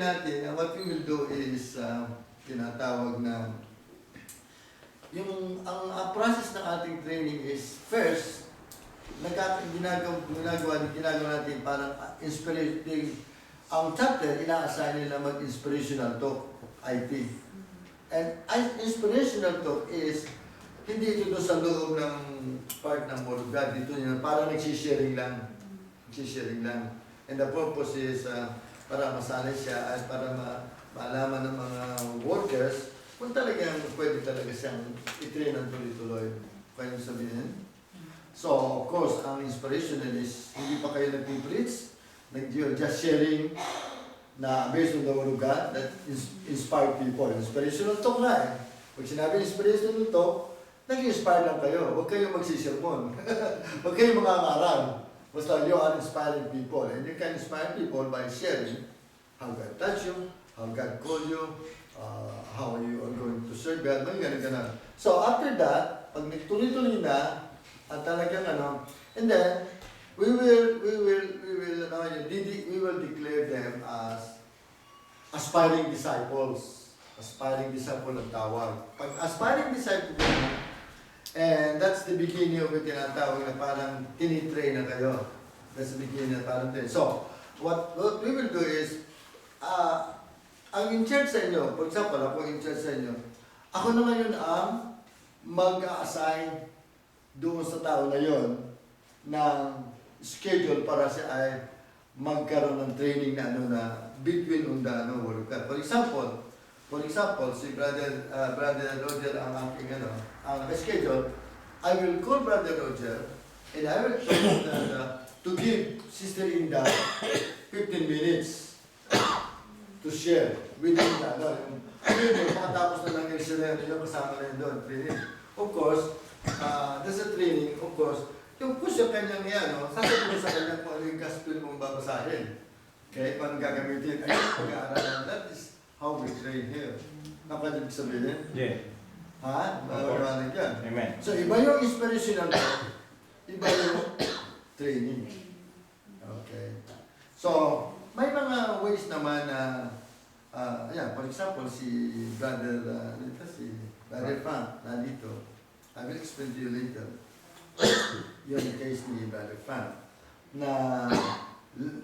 natin, what we will do is, tinatawag na, ang process ng ating training is, first, ginagawa natin parang inspirating. Ang chapter, ina-assign nila mag-inspirational talk, IT. And inspirational talk is, hindi ito doon sa loob ng part ng Word of God. Dito yun, parang nagsisharing lang. And the purpose is para masanay siya at para maalaman ng mga workers kung talagang pwede talaga siyang i-train ng tuloy-tuloy. Kaya sabihin? So, of course, ang inspirational is hindi pa kayo nag-preach, you're just sharing na based on the Word of God that inspire people. Inspirational talk na eh. Pag sinabi inspirational talk, nag-inspire lang kayo. Huwag kayong magsisermon. Huwag kayong mangangaral. Basta you are inspiring people. And you can inspire people by sharing how God touched you, how God called you, how you are going to serve God. May ganun. So after that, pag nagtuloy-tuloy na, at talagang and then, we will declare them as aspiring disciples. Aspiring disciple ang tawag. Pag aspiring disciple, and that's the beginning of it, tinatawag na parang tinitrain na kayo. That's the beginning na parang train. So, what we will do is, ang in-charge sa inyo, for example, ako in-charge sa inyo, ako na ngayon ang mag-a-assign doon sa tao na yon ng schedule para siya ay magkaroon ng training na between on the Word of God. For example, si Brother Roger ang aking ang schedule, I will call Brother Roger and I will tell him to give Sister Inda 15 minutes to share with him matapos na lang yung kasama na yun doon, training. Of course, there's a training, of course, yung push yung kanyang sasabihin sa kanya kung ano yung gospel mong babasahin. Okay, paano gagamitin? Ayun, pag-aaralan. That is how we train here. Kapag sabihin? Yeah. Ha? Mawawala yan. Amen. So, iba yung inspirational talk, iba yung training. Okay. So, may mga ways naman na, for example, si Brother Frank, nandito. I will explain to you later. Yung case ni Brother Frank. Na,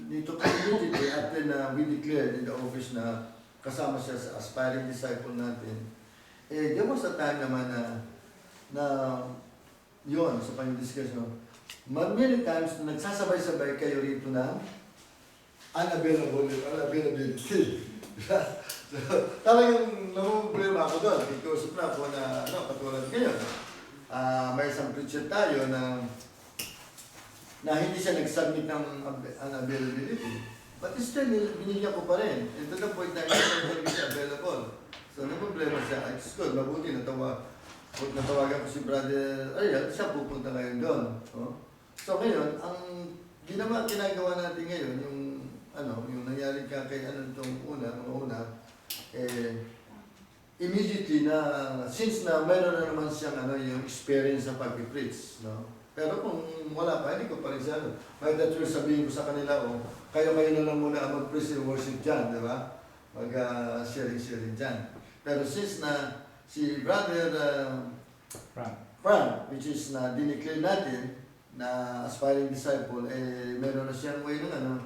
dito community, after na we declared in the office na kasama siya sa aspiring disciple natin, there was a time naman na yun, sa pang-discussion, many times na nagsasabay-sabay kayo rito ng unavailability. So, talagang namumblema ako doon. Ikausap na ako na, katulad ngayon. May isang preacher tayo na hindi siya nag-submit ng unavailability. But still, binigyan ko pa rin. And to the point na hindi siya available. So, namumblema siya. It's good. Mabuti, natawagan ko si Brother Ariel, siya pupunta ngayon doon. So, ngayon, ang ginagawa natin ngayon, yung nangyari ka kay itong una, immediately na, since na meron na naman siyang yung experience sa pag-preach, Pero kung wala pa, hindi ko pa rin siya, may that will sabihin ko sa kanila, kayo na lang muna ang mag-praise and worship dyan, di ba? Mag-sharing dyan. Pero since na si Brother Frank, which is na dineclare natin, na aspiring disciple, meron na siyang way ng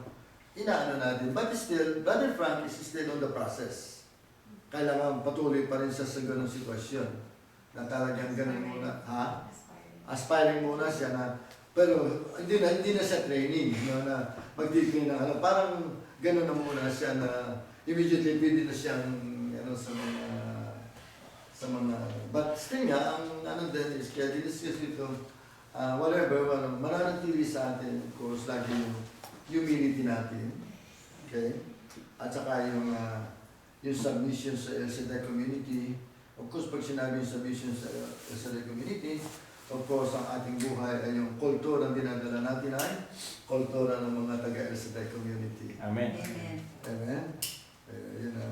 inaano natin. But still, Brother Frank is still on the process. Kailangan patuloy pa rin siya sa ganung sitwasyon. Na talagang ganun muna. Aspiring muna siya na, pero hindi na siya training. Na mag-declare ng parang ganun na muna siya na immediately pwede na siyang sa mga but still nga, ang din is, kaya discuss ito, mananatili sa atin, of course, lagi yung humility natin, okay? At saka yung submission sa LCD community. Of course, pag sinabi yung submission sa LCD community, of course, ang ating buhay ay yung kultura ang dinadala natin ay kultura ng mga taga-LCD community. Amen. Amen. Amen? Yun na.